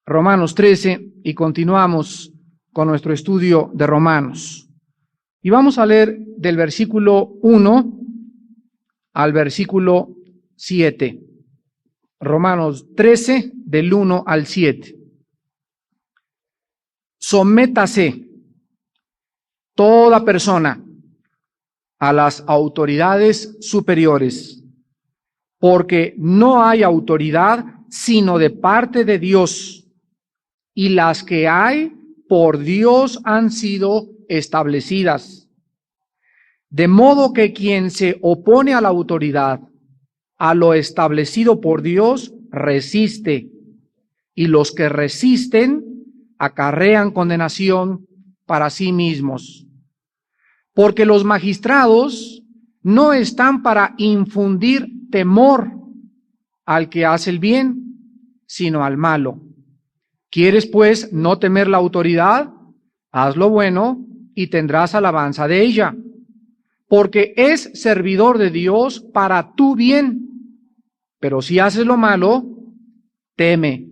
Romanos 13 y continuamos con nuestro estudio de Romanos. Y vamos a leer del versículo 1 al versículo 7. Romanos 13, del 1 al 7. Sométase toda persona a las autoridades superiores, porque no hay autoridad sino de parte de Dios, y las que hay por Dios han sido establecidas. De modo que quien se opone a la autoridad, a lo establecido por Dios, resiste, y los que resisten acarrean condenación para sí mismos. Porque los magistrados no están para infundir temor al que hace el bien, sino al malo. ¿Quieres pues no temer la autoridad? Haz lo bueno y tendrás alabanza de ella, porque es servidor de Dios para tu bien. Pero si haces lo malo, teme,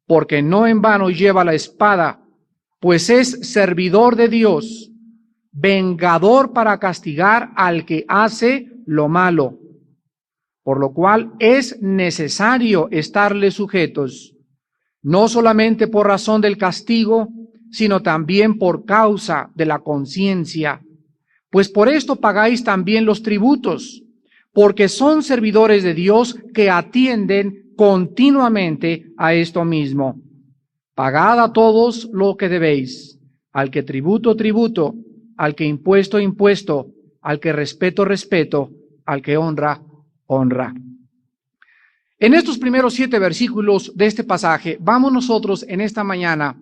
porque no en vano lleva la espada, pues es servidor de Dios, vengador para castigar al que hace lo malo, por lo cual es necesario estarle sujetos, no solamente por razón del castigo, sino también por causa de la conciencia. Pues por esto pagáis también los tributos, porque son servidores de Dios que atienden continuamente a esto mismo. Pagad a todos lo que debéis, al que tributo, tributo, al que impuesto, impuesto, al que respeto, respeto, al que honra, honra. En estos primeros 7 versículos de este pasaje, vamos nosotros en esta mañana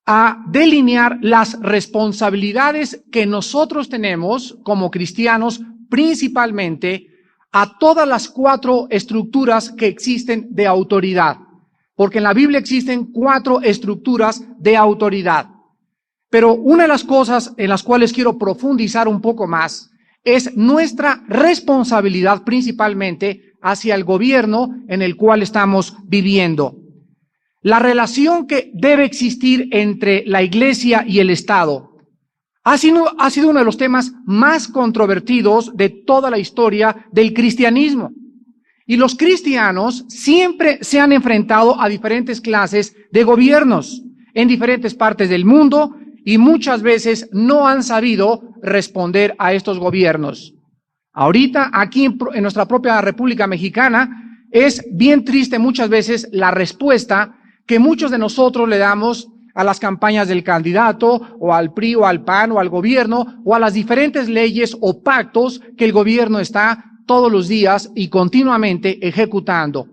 a delinear las responsabilidades que nosotros tenemos como cristianos, principalmente a todas las 4 estructuras que existen de autoridad, porque en la Biblia existen 4 estructuras de autoridad. Pero una de las cosas en las cuales quiero profundizar un poco más es nuestra responsabilidad principalmente hacia el gobierno en el cual estamos viviendo. La relación que debe existir entre la Iglesia y el Estado ha sido uno de los temas más controvertidos de toda la historia del cristianismo. Y los cristianos siempre se han enfrentado a diferentes clases de gobiernos en diferentes partes del mundo y muchas veces no han sabido responder a estos gobiernos. Ahorita, aquí en nuestra propia República Mexicana, es bien triste muchas veces la respuesta que muchos de nosotros le damos a las campañas del candidato, o al PRI, o al PAN, o al gobierno, o a las diferentes leyes o pactos que el gobierno está todos los días y continuamente ejecutando.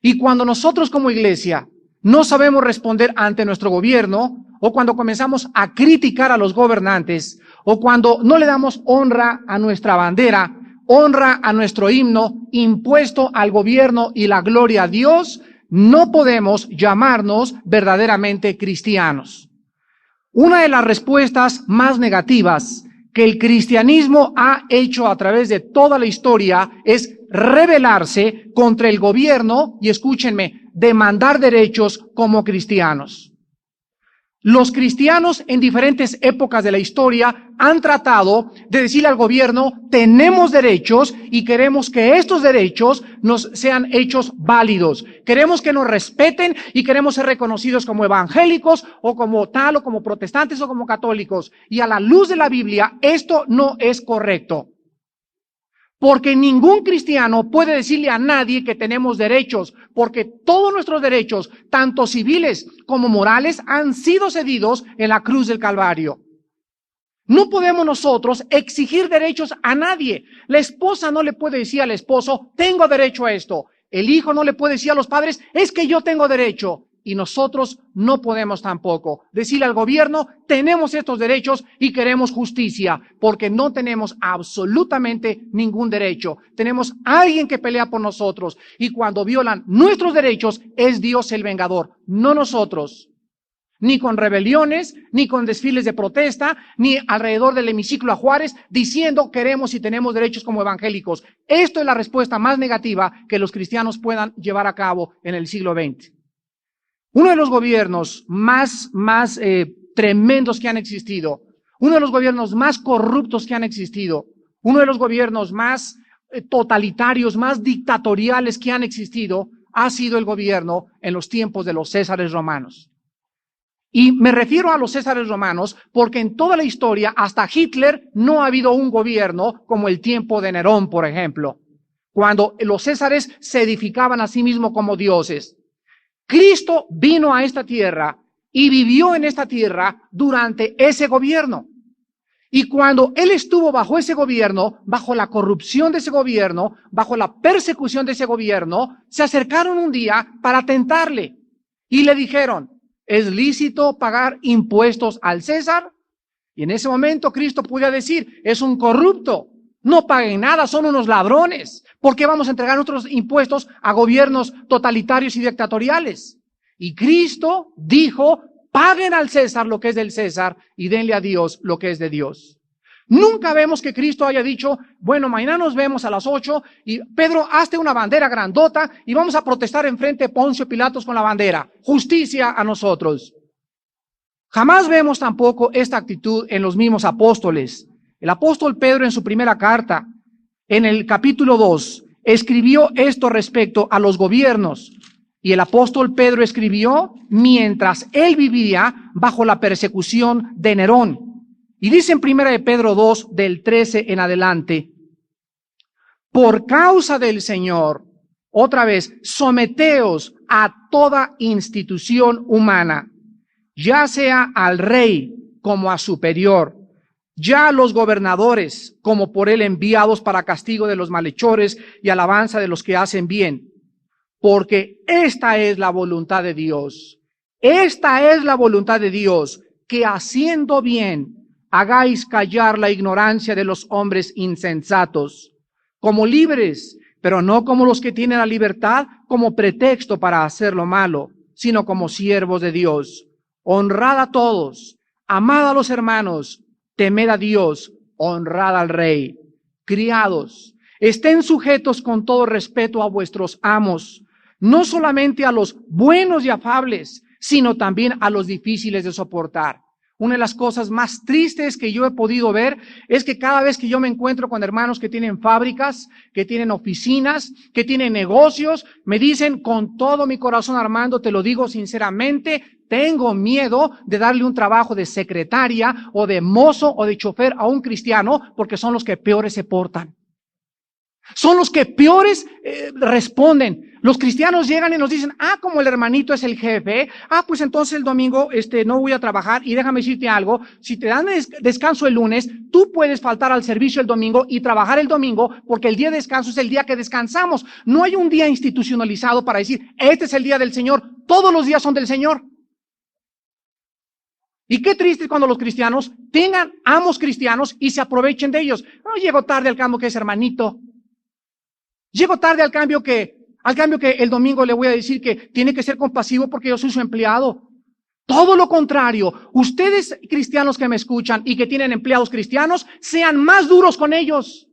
Y cuando nosotros como iglesia no sabemos responder ante nuestro gobierno, o cuando comenzamos a criticar a los gobernantes, o cuando no le damos honra a nuestra bandera, honra a nuestro himno, impuesto al gobierno y la gloria a Dios, no podemos llamarnos verdaderamente cristianos. Una de las respuestas más negativas que el cristianismo ha hecho a través de toda la historia es rebelarse contra el gobierno y, escúchenme, demandar derechos como cristianos. Los cristianos en diferentes épocas de la historia han tratado de decirle al gobierno, tenemos derechos y queremos que estos derechos nos sean hechos válidos. Queremos que nos respeten y queremos ser reconocidos como evangélicos o como tal o como protestantes o como católicos. Y a la luz de la Biblia, esto no es correcto. Porque ningún cristiano puede decirle a nadie que tenemos derechos, porque todos nuestros derechos, tanto civiles como morales, han sido cedidos en la cruz del Calvario. No podemos nosotros exigir derechos a nadie. La esposa no le puede decir al esposo, tengo derecho a esto. El hijo no le puede decir a los padres, es que yo tengo derecho. Y nosotros no podemos tampoco decirle al gobierno, tenemos estos derechos y queremos justicia, porque no tenemos absolutamente ningún derecho. Tenemos a alguien que pelea por nosotros y cuando violan nuestros derechos es Dios el vengador, no nosotros. Ni con rebeliones, ni con desfiles de protesta, ni alrededor del hemiciclo a Juárez diciendo queremos y tenemos derechos como evangélicos. Esto es la respuesta más negativa que los cristianos puedan llevar a cabo en el siglo XX. Uno de los gobiernos más tremendos que han existido, uno de los gobiernos más corruptos que han existido, uno de los gobiernos más totalitarios, más dictatoriales que han existido, ha sido el gobierno en los tiempos de los Césares romanos. Y me refiero a los Césares romanos porque en toda la historia, hasta Hitler, no ha habido un gobierno como el tiempo de Nerón, por ejemplo, cuando los Césares se edificaban a sí mismos como dioses. Cristo vino a esta tierra y vivió en esta tierra durante ese gobierno. Y cuando Él estuvo bajo ese gobierno, bajo la corrupción de ese gobierno, bajo la persecución de ese gobierno, se acercaron un día para tentarle y le dijeron, ¿es lícito pagar impuestos al César? Y en ese momento Cristo podía decir, es un corrupto, no paguen nada, son unos ladrones. ¿Por qué vamos a entregar nuestros impuestos a gobiernos totalitarios y dictatoriales? Y Cristo dijo, paguen al César lo que es del César y denle a Dios lo que es de Dios. Nunca vemos que Cristo haya dicho, bueno, mañana nos vemos a las 8 y Pedro, hazte una bandera grandota y vamos a protestar enfrente de Poncio Pilatos con la bandera. Justicia a nosotros. Jamás vemos tampoco esta actitud en los mismos apóstoles. El apóstol Pedro en su primera carta, en el capítulo 2, escribió esto respecto a los gobiernos. Y el apóstol Pedro escribió mientras él vivía bajo la persecución de Nerón. Y dice en primera de Pedro 2, del 13 en adelante, por causa del Señor, otra vez, someteos a toda institución humana, ya sea al rey como a superior, ya a los gobernadores como por él enviados para castigo de los malhechores y alabanza de los que hacen bien. Porque esta es la voluntad de Dios. Esta es la voluntad de Dios, que haciendo bien hagáis callar la ignorancia de los hombres insensatos, como libres, pero no como los que tienen la libertad como pretexto para hacer lo malo, sino como siervos de Dios. Honrad a todos, amad a los hermanos, temed a Dios, honrad al Rey. Criados, estén sujetos con todo respeto a vuestros amos, no solamente a los buenos y afables, sino también a los difíciles de soportar. Una de las cosas más tristes que yo he podido ver es que cada vez que yo me encuentro con hermanos que tienen fábricas, que tienen oficinas, que tienen negocios, me dicen con todo mi corazón, Armando, te lo digo sinceramente, tengo miedo de darle un trabajo de secretaria o de mozo o de chofer a un cristiano porque son los que peores se portan. Son los que peores responden. Los cristianos llegan y nos dicen, como el hermanito es el jefe, pues entonces el domingo no voy a trabajar. Y déjame decirte algo, si te dan descanso el lunes, tú puedes faltar al servicio el domingo y trabajar el domingo, porque el día de descanso es el día que descansamos. No hay un día institucionalizado para decir, este es el día del Señor, todos los días son del Señor. Y qué triste cuando los cristianos tengan amos cristianos y se aprovechen de ellos. No, llego tarde al cambio que es hermanito. Llego tarde al cambio que el domingo le voy a decir que tiene que ser compasivo porque yo soy su empleado. Todo lo contrario, ustedes cristianos que me escuchan y que tienen empleados cristianos, sean más duros con ellos.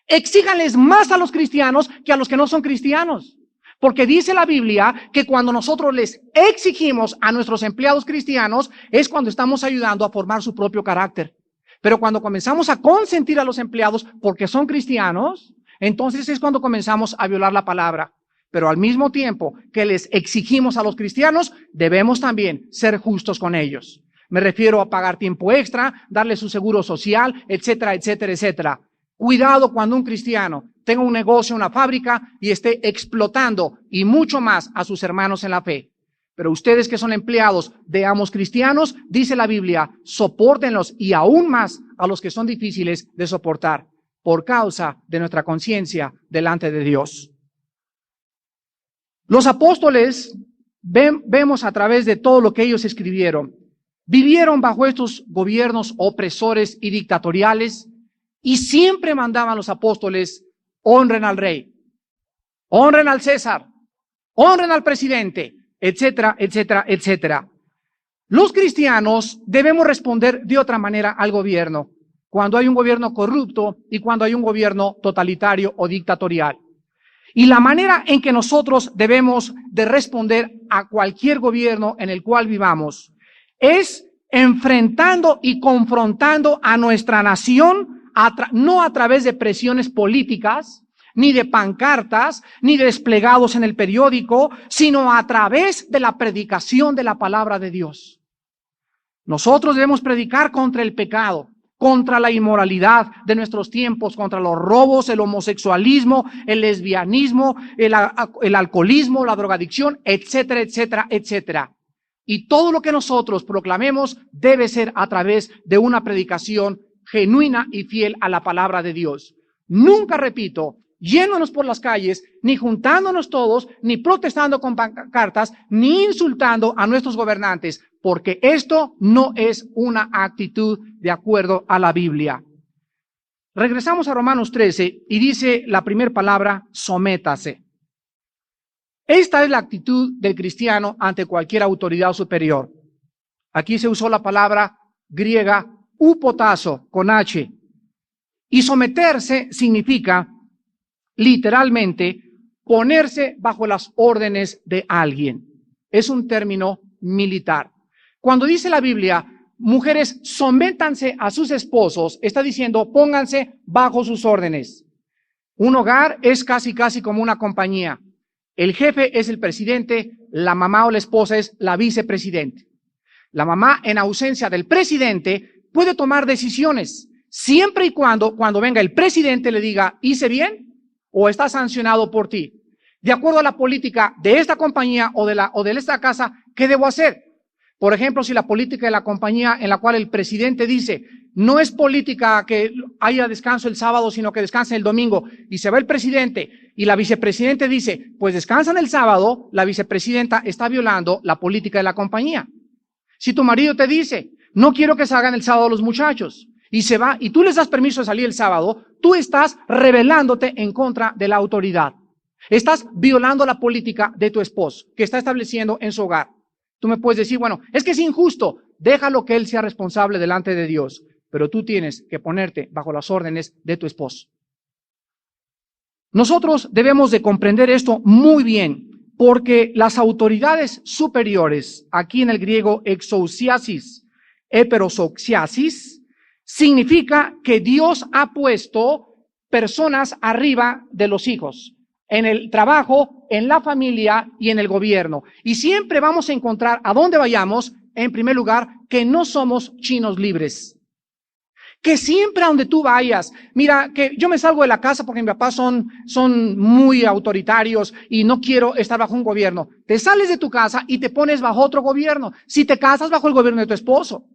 Exíganles más a los cristianos que a los que no son cristianos. Porque dice la Biblia que cuando nosotros les exigimos a nuestros empleados cristianos es cuando estamos ayudando a formar su propio carácter. Pero cuando comenzamos a consentir a los empleados porque son cristianos, entonces es cuando comenzamos a violar la palabra. Pero al mismo tiempo que les exigimos a los cristianos, debemos también ser justos con ellos. Me refiero a pagar tiempo extra, darles su seguro social, etcétera, etcétera, etcétera. Cuidado cuando un cristiano tenga un negocio, una fábrica y esté explotando y mucho más a sus hermanos en la fe. Pero ustedes que son empleados de amos cristianos, dice la Biblia, sopórtenlos y aún más a los que son difíciles de soportar, por causa de nuestra conciencia delante de Dios. Los apóstoles, vemos a través de todo lo que ellos escribieron, vivieron bajo estos gobiernos opresores y dictatoriales y siempre mandaban los apóstoles, honren al rey, honren al César, honren al presidente, etcétera, etcétera, etcétera. Los cristianos debemos responder de otra manera al gobierno cuando hay un gobierno corrupto y cuando hay un gobierno totalitario o dictatorial. Y la manera en que nosotros debemos de responder a cualquier gobierno en el cual vivamos es enfrentando y confrontando a nuestra nación, no a través de presiones políticas, ni de pancartas, ni de desplegados en el periódico, sino a través de la predicación de la palabra de Dios. Nosotros debemos predicar contra el pecado, contra la inmoralidad de nuestros tiempos, contra los robos, el homosexualismo, el lesbianismo, el alcoholismo, la drogadicción, etcétera, etcétera, etcétera. Y todo lo que nosotros proclamemos debe ser a través de una predicación genuina y fiel a la palabra de Dios. Nunca, repito, yéndonos por las calles, ni juntándonos todos, ni protestando con pancartas, ni insultando a nuestros gobernantes, porque esto no es una actitud de acuerdo a la Biblia. Regresamos a Romanos 13 y dice la primera palabra, sométase. Esta es la actitud del cristiano ante cualquier autoridad superior. Aquí se usó la palabra griega hupotazo, con H. Y someterse significa literalmente ponerse bajo las órdenes de alguien. Es un término militar. Cuando dice la Biblia, mujeres, sométanse a sus esposos, está diciendo, pónganse bajo sus órdenes. Un hogar es casi como una compañía. El jefe es el presidente, la mamá o la esposa es la vicepresidente. La mamá, en ausencia del presidente, puede tomar decisiones, siempre y cuando venga el presidente le diga, ¿hice bien? O está sancionado por ti. De acuerdo a la política de esta compañía o de esta casa, ¿qué debo hacer? Por ejemplo, si la política de la compañía en la cual el presidente dice, no es política que haya descanso el sábado, sino que descanse el domingo, y se va el presidente y la vicepresidente dice, pues descansan el sábado, la vicepresidenta está violando la política de la compañía. Si tu marido te dice, no quiero que salgan el sábado los muchachos, y se va, y tú les das permiso de salir el sábado, tú estás rebelándote en contra de la autoridad. Estás violando la política de tu esposo, que está estableciendo en su hogar. Tú me puedes decir, bueno, es que es injusto, déjalo que él sea responsable delante de Dios, pero tú tienes que ponerte bajo las órdenes de tu esposo. Nosotros debemos de comprender esto muy bien, porque las autoridades superiores, aquí en el griego exousiasis, eperosoxiasis, significa que Dios ha puesto personas arriba de los hijos, en el trabajo, en la familia y en el gobierno. Y siempre vamos a encontrar, a donde vayamos, en primer lugar, que no somos chinos libres. Que siempre a donde tú vayas, mira, que yo me salgo de la casa porque mis papás son muy autoritarios y no quiero estar bajo un gobierno. Te sales de tu casa y te pones bajo otro gobierno. Si te casas, bajo el gobierno de tu esposo.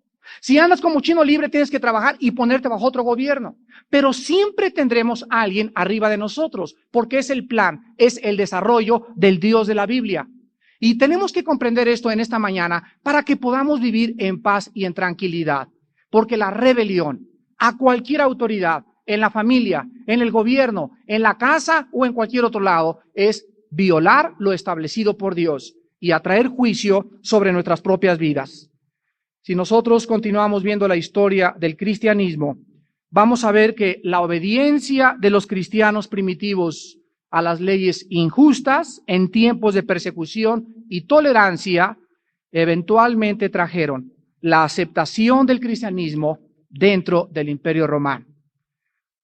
Si andas como chino libre, tienes que trabajar y ponerte bajo otro gobierno. Pero siempre tendremos a alguien arriba de nosotros, porque es el plan, es el desarrollo del Dios de la Biblia. Y tenemos que comprender esto en esta mañana para que podamos vivir en paz y en tranquilidad. Porque la rebelión a cualquier autoridad, en la familia, en el gobierno, en la casa o en cualquier otro lado, es violar lo establecido por Dios y atraer juicio sobre nuestras propias vidas. Si nosotros continuamos viendo la historia del cristianismo, vamos a ver que la obediencia de los cristianos primitivos a las leyes injustas en tiempos de persecución y tolerancia eventualmente trajeron la aceptación del cristianismo dentro del Imperio Romano.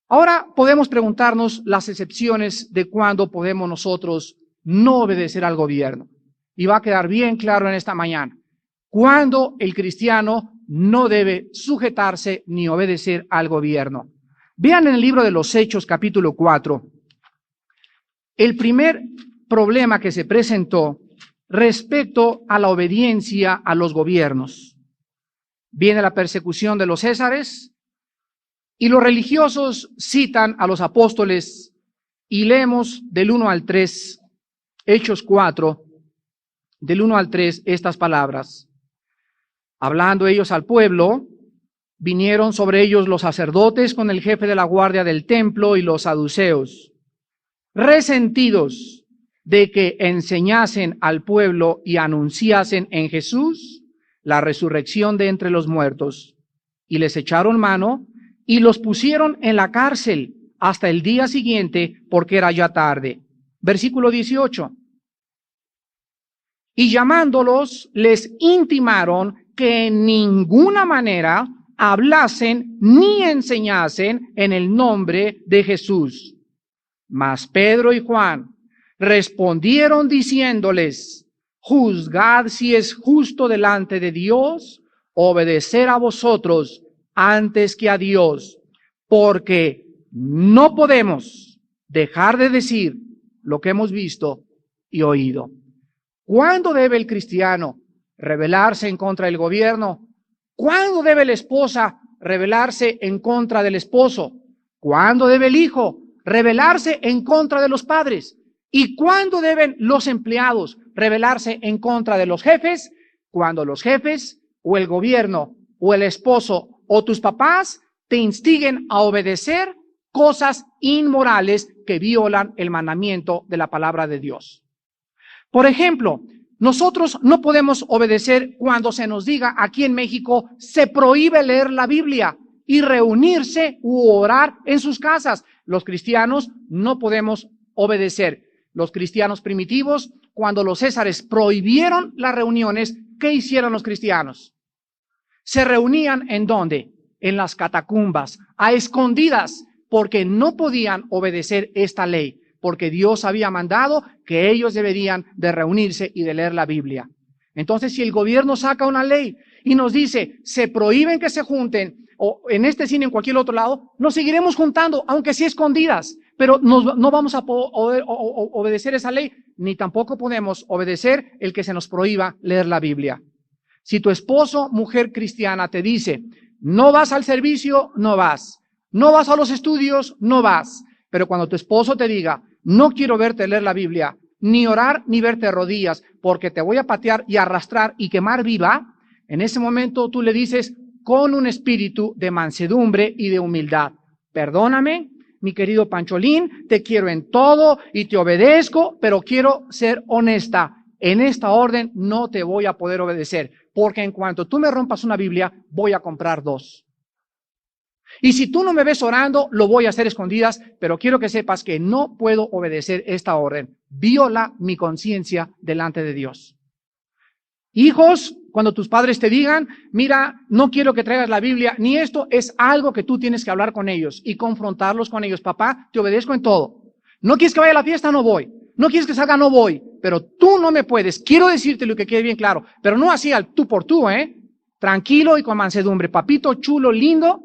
Ahora podemos preguntarnos las excepciones de cuándo podemos nosotros no obedecer al gobierno. Y va a quedar bien claro en esta mañana. Cuando el cristiano no debe sujetarse ni obedecer al gobierno. Vean en el libro de los Hechos, capítulo 4, el primer problema que se presentó respecto a la obediencia a los gobiernos. Viene la persecución de los Césares y los religiosos citan a los apóstoles y leemos del 1 al 3, Hechos 4, del 1 al 3, estas palabras. Hablando ellos al pueblo, vinieron sobre ellos los sacerdotes con el jefe de la guardia del templo y los saduceos, resentidos de que enseñasen al pueblo y anunciasen en Jesús la resurrección de entre los muertos. Y les echaron mano y los pusieron en la cárcel hasta el día siguiente, porque era ya tarde. Versículo 18. Y llamándolos, les intimaron que en ninguna manera hablasen ni enseñasen en el nombre de Jesús. Mas Pedro y Juan respondieron diciéndoles: juzgad si es justo delante de Dios obedecer a vosotros antes que a Dios, porque no podemos dejar de decir lo que hemos visto y oído. ¿Cuándo debe el cristiano rebelarse en contra del gobierno? ¿Cuándo debe la esposa rebelarse en contra del esposo? ¿Cuándo debe el hijo rebelarse en contra de los padres? ¿Y cuándo deben los empleados rebelarse en contra de los jefes? Cuando los jefes o el gobierno o el esposo o tus papás te instiguen a obedecer cosas inmorales que violan el mandamiento de la palabra de Dios. Por ejemplo, nosotros no podemos obedecer cuando se nos diga aquí en México se prohíbe leer la Biblia y reunirse u orar en sus casas. Los cristianos no podemos obedecer. Los cristianos primitivos, cuando los césares prohibieron las reuniones, ¿qué hicieron los cristianos? Se reunían ¿en dónde? En las catacumbas, a escondidas, porque no podían obedecer esta ley, porque Dios había mandado que ellos deberían de reunirse y de leer la Biblia. Entonces, si el gobierno saca una ley y nos dice, se prohíben que se junten, o en este cine, en cualquier otro lado, nos seguiremos juntando, aunque sí escondidas, pero no vamos a obedecer esa ley, ni tampoco podemos obedecer el que se nos prohíba leer la Biblia. Si tu esposo, mujer cristiana, te dice, no vas al servicio, no vas. No vas a los estudios, no vas. Pero cuando tu esposo te diga, no quiero verte leer la Biblia, ni orar, ni verte de rodillas, porque te voy a patear y arrastrar y quemar viva, en ese momento tú le dices, con un espíritu de mansedumbre y de humildad: perdóname, mi querido Pancholín, te quiero en todo y te obedezco, pero quiero ser honesta. En esta orden no te voy a poder obedecer, porque en cuanto tú me rompas una Biblia, voy a comprar 2. Y si tú no me ves orando, lo voy a hacer escondidas, pero quiero que sepas que no puedo obedecer esta orden. Viola mi conciencia delante de Dios. Hijos, cuando tus padres te digan, mira, no quiero que traigas la Biblia, ni esto, es algo que tú tienes que hablar con ellos y confrontarlos con ellos. Papá, te obedezco en todo. ¿No quieres que vaya a la fiesta? No voy. ¿No quieres que salga? No voy. Pero tú no me puedes. Quiero decirte lo que quede bien claro, pero no así al tú por tú, Tranquilo y con mansedumbre. Papito chulo, lindo,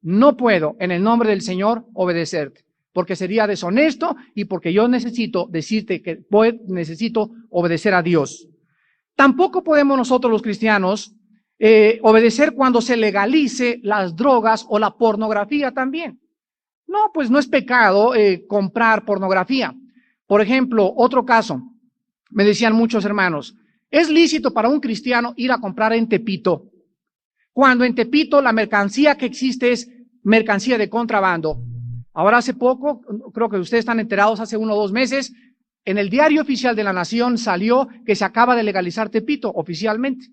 no puedo en el nombre del Señor obedecerte, porque sería deshonesto y porque yo necesito decirte que necesito obedecer a Dios. Tampoco podemos nosotros los cristianos obedecer cuando se legalice las drogas o la pornografía también. No, pues no es pecado comprar pornografía. Por ejemplo, otro caso, me decían muchos hermanos, ¿es lícito para un cristiano ir a comprar en Tepito? Cuando en Tepito la mercancía que existe es mercancía de contrabando. Ahora hace poco, creo que ustedes están enterados, hace 1 o 2 meses, en el Diario Oficial de la Nación salió que se acaba de legalizar Tepito oficialmente.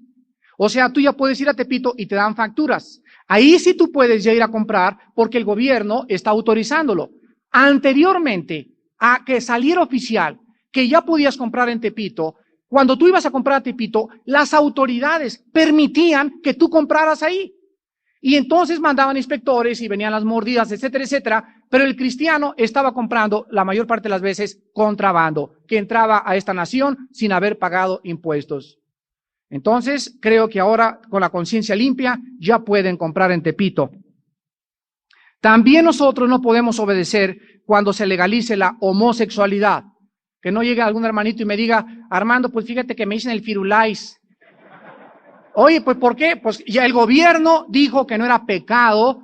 O sea, tú ya puedes ir a Tepito y te dan facturas. Ahí sí tú puedes ya ir a comprar porque el gobierno está autorizándolo. Anteriormente a que saliera oficial que ya podías comprar en Tepito, cuando tú ibas a comprar a Tepito, las autoridades permitían que tú compraras ahí. Y entonces mandaban inspectores y venían las mordidas, etcétera, etcétera, pero el cristiano estaba comprando la mayor parte de las veces contrabando, que entraba a esta nación sin haber pagado impuestos. Entonces, creo que ahora, con la conciencia limpia, ya pueden comprar en Tepito. También nosotros no podemos obedecer cuando se legalice la homosexualidad. Que no llegue algún hermanito y me diga, Armando, pues fíjate que me dicen el Firulais. Oye, pues ¿por qué? Pues ya el gobierno dijo que no era pecado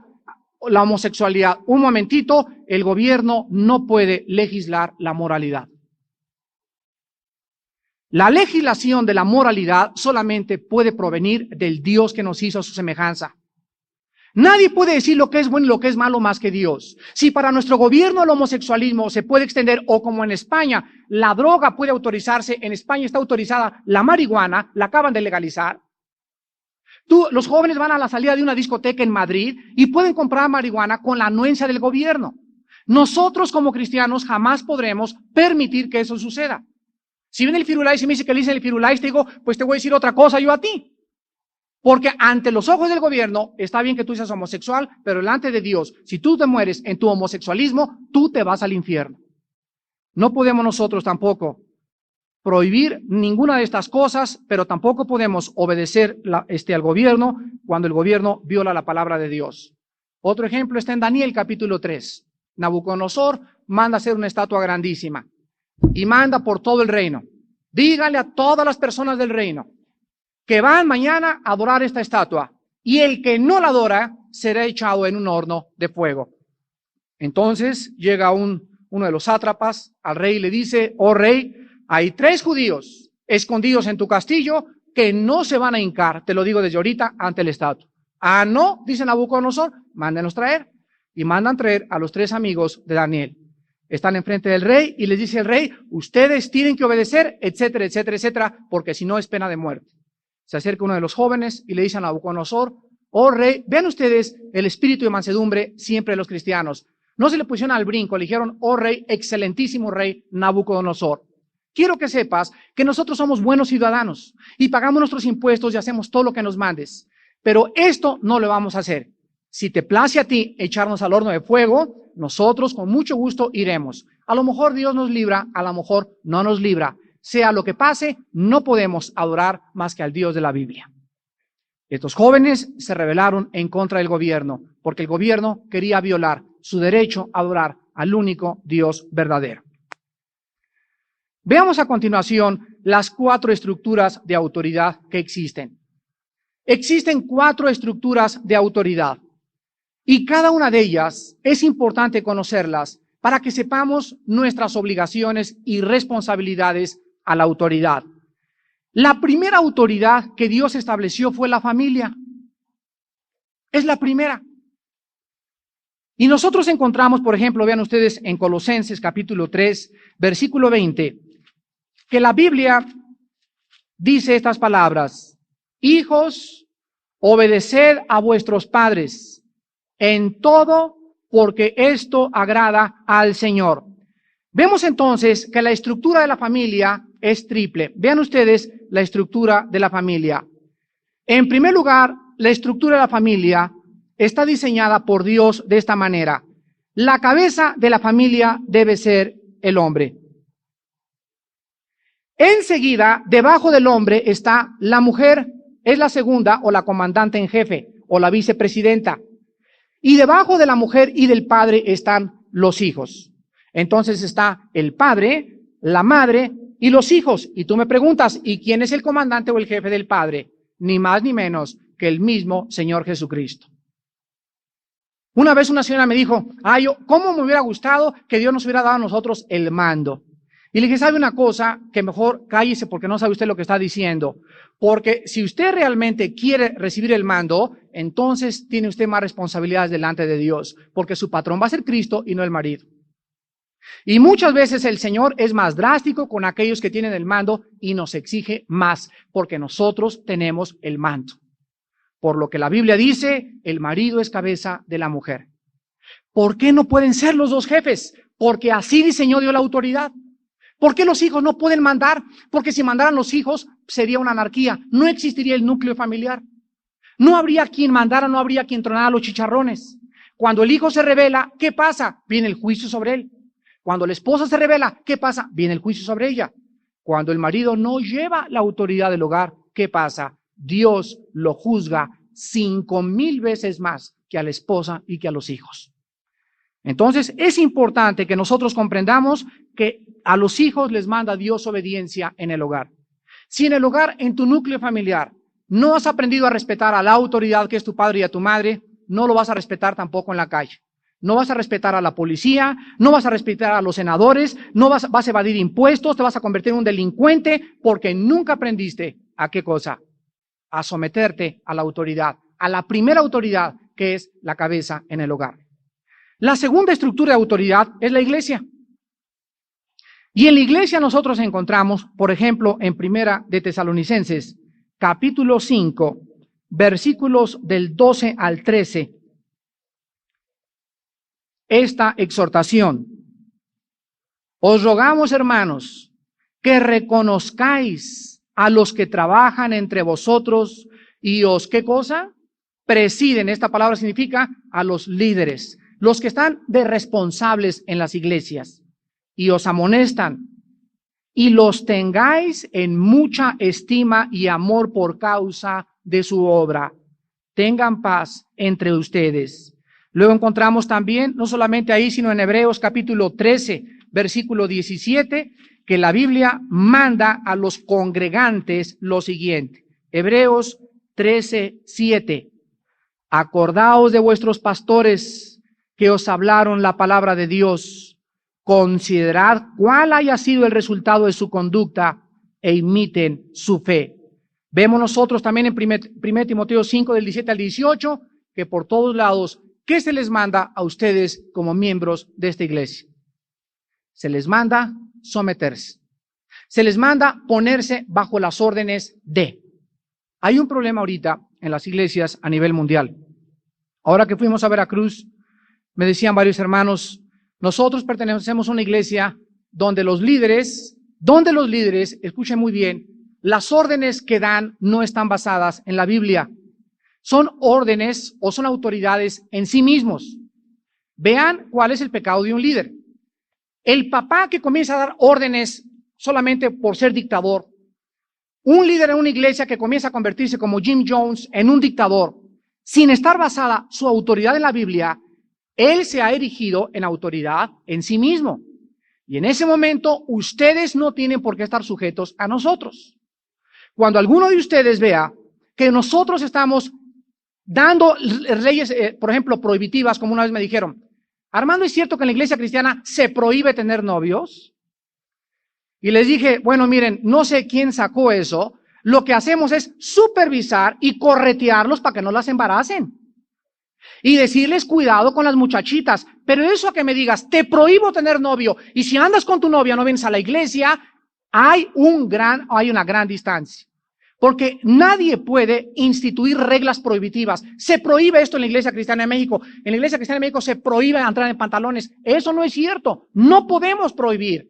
la homosexualidad. Un momentito, el gobierno no puede legislar la moralidad. La legislación de la moralidad solamente puede provenir del Dios que nos hizo a su semejanza. Nadie puede decir lo que es bueno y lo que es malo más que Dios. Si para nuestro gobierno el homosexualismo se puede extender, o como en España, la droga puede autorizarse, en España está autorizada la marihuana, la acaban de legalizar. Los jóvenes van a la salida de una discoteca en Madrid y pueden comprar marihuana con la anuencia del gobierno. Nosotros como cristianos jamás podremos permitir que eso suceda. Si viene el Firulais y me dice que le dice el Firulais, te digo, pues te voy a decir otra cosa yo a ti. Porque ante los ojos del gobierno, está bien que tú seas homosexual, pero delante de Dios, si tú te mueres en tu homosexualismo, tú te vas al infierno. No podemos nosotros tampoco prohibir ninguna de estas cosas, pero tampoco podemos obedecer al gobierno cuando el gobierno viola la palabra de Dios. Otro ejemplo está en Daniel capítulo 3. Nabucodonosor manda hacer una estatua grandísima y manda por todo el reino. Dígale a todas las personas del reino que van mañana a adorar esta estatua, y el que no la adora será echado en un horno de fuego. Entonces llega uno de los sátrapas al rey y le dice: oh rey, hay 3 judíos escondidos en tu castillo que no se van a hincar, te lo digo desde ahorita, ante la estatua. Ah, no, dice Nabucodonosor, mándenos traer. Y mandan traer a los 3 amigos de Daniel. Están enfrente del rey y les dice el rey: ustedes tienen que obedecer, etcétera, etcétera, etcétera, porque si no es pena de muerte. Se acerca uno de los jóvenes y le dice a Nabucodonosor: oh rey, vean ustedes el espíritu de mansedumbre siempre de los cristianos. No se le pusieron al brinco, le dijeron: oh rey, excelentísimo rey Nabucodonosor. Quiero que sepas que nosotros somos buenos ciudadanos y pagamos nuestros impuestos y hacemos todo lo que nos mandes. Pero esto no lo vamos a hacer. Si te place a ti echarnos al horno de fuego, nosotros con mucho gusto iremos. A lo mejor Dios nos libra, a lo mejor no nos libra. Sea lo que pase, no podemos adorar más que al Dios de la Biblia. Estos jóvenes se rebelaron en contra del gobierno, porque el gobierno quería violar su derecho a adorar al único Dios verdadero. Veamos a continuación las 4 estructuras de autoridad que existen. Existen 4 estructuras de autoridad y cada una de ellas es importante conocerlas para que sepamos nuestras obligaciones y responsabilidades a la autoridad. La primera autoridad que Dios estableció fue la familia. Es la primera. Y nosotros encontramos, por ejemplo, vean ustedes en Colosenses capítulo 3, versículo 20, que la Biblia dice estas palabras: hijos, obedeced a vuestros padres en todo, porque esto agrada al Señor. Vemos entonces que la estructura de la familia es triple. Vean ustedes la estructura de la familia. En primer lugar, la estructura de la familia está diseñada por Dios de esta manera. La cabeza de la familia debe ser el hombre. Enseguida, debajo del hombre está la mujer, es la segunda o la comandante en jefe o la vicepresidenta. Y debajo de la mujer y del padre están los hijos. Entonces está el padre, la madre y los hijos. Y tú me preguntas, ¿y quién es el comandante o el jefe del padre? Ni más ni menos que el mismo Señor Jesucristo. Una vez una señora me dijo: ¿cómo me hubiera gustado que Dios nos hubiera dado a nosotros el mando? Y le dije: ¿sabe una cosa? Que mejor cállese porque no sabe usted lo que está diciendo. Porque si usted realmente quiere recibir el mando, entonces tiene usted más responsabilidades delante de Dios, porque su patrón va a ser Cristo y no el marido. Y muchas veces el Señor es más drástico con aquellos que tienen el mando y nos exige más, porque nosotros tenemos el mando. Por lo que la Biblia dice, el marido es cabeza de la mujer. ¿Por qué no pueden ser los 2 jefes? Porque así diseñó Dios la autoridad. ¿Por qué los hijos no pueden mandar? Porque si mandaran los hijos sería una anarquía, no existiría el núcleo familiar. No habría quien mandara, no habría quien tronara los chicharrones. Cuando el hijo se rebela, ¿qué pasa? Viene el juicio sobre él. Cuando la esposa se rebela, ¿qué pasa? Viene el juicio sobre ella. Cuando el marido no lleva la autoridad del hogar, ¿qué pasa? Dios lo juzga 5,000 veces más que a la esposa y que a los hijos. Entonces, es importante que nosotros comprendamos que a los hijos les manda Dios obediencia en el hogar. Si en el hogar, en tu núcleo familiar, no has aprendido a respetar a la autoridad que es tu padre y a tu madre, no lo vas a respetar tampoco en la calle. No vas a respetar a la policía, no vas a respetar a los senadores, vas a evadir impuestos, te vas a convertir en un delincuente porque nunca aprendiste ¿a qué cosa? A someterte a la autoridad, a la primera autoridad que es la cabeza en el hogar. La segunda estructura de autoridad es la iglesia. Y en la iglesia nosotros encontramos, por ejemplo, en Primera de Tesalonicenses, capítulo 5, versículos del 12 al 13. esta exhortación. Os rogamos, hermanos, que reconozcáis a los que trabajan entre vosotros y os, ¿qué cosa? Presiden. Esta palabra significa a los líderes, los que están de responsables en las iglesias, y os amonestan, y los tengáis en mucha estima y amor por causa de su obra. Tengan paz entre ustedes. Luego encontramos también, no solamente ahí, sino en Hebreos capítulo 13, versículo 17, que la Biblia manda a los congregantes lo siguiente. Hebreos 13, 7. Acordaos de vuestros pastores que os hablaron la palabra de Dios. Considerad cuál haya sido el resultado de su conducta e imiten su fe. Vemos nosotros también en 1 Timoteo 5, del 17 al 18, que por todos lados, ¿qué se les manda a ustedes como miembros de esta iglesia? Se les manda someterse. Se les manda ponerse bajo las órdenes de. Hay un problema ahorita en las iglesias a nivel mundial. Ahora que fuimos a Veracruz, me decían varios hermanos, nosotros pertenecemos a una iglesia donde los líderes, escuchen muy bien, las órdenes que dan no están basadas en la Biblia. Son órdenes o son autoridades en sí mismos. Vean cuál es el pecado de un líder. El papá que comienza a dar órdenes solamente por ser dictador. Un líder en una iglesia que comienza a convertirse como Jim Jones en un dictador, sin estar basada su autoridad en la Biblia, él se ha erigido en autoridad en sí mismo. Y en ese momento ustedes no tienen por qué estar sujetos a nosotros. Cuando alguno de ustedes vea que nosotros estamos dando leyes, por ejemplo, prohibitivas, como una vez me dijeron, Armando, ¿es cierto que en la iglesia cristiana se prohíbe tener novios? Y les dije, bueno, miren, no sé quién sacó eso. Lo que hacemos es supervisar y corretearlos para que no las embaracen. Y decirles cuidado con las muchachitas. Pero eso a que me digas, te prohíbo tener novio, y si andas con tu novia no vienes a la iglesia, hay una gran distancia. Porque nadie puede instituir reglas prohibitivas. Se prohíbe esto en la Iglesia Cristiana de México. En la Iglesia Cristiana de México se prohíbe entrar en pantalones. Eso no es cierto. No podemos prohibir.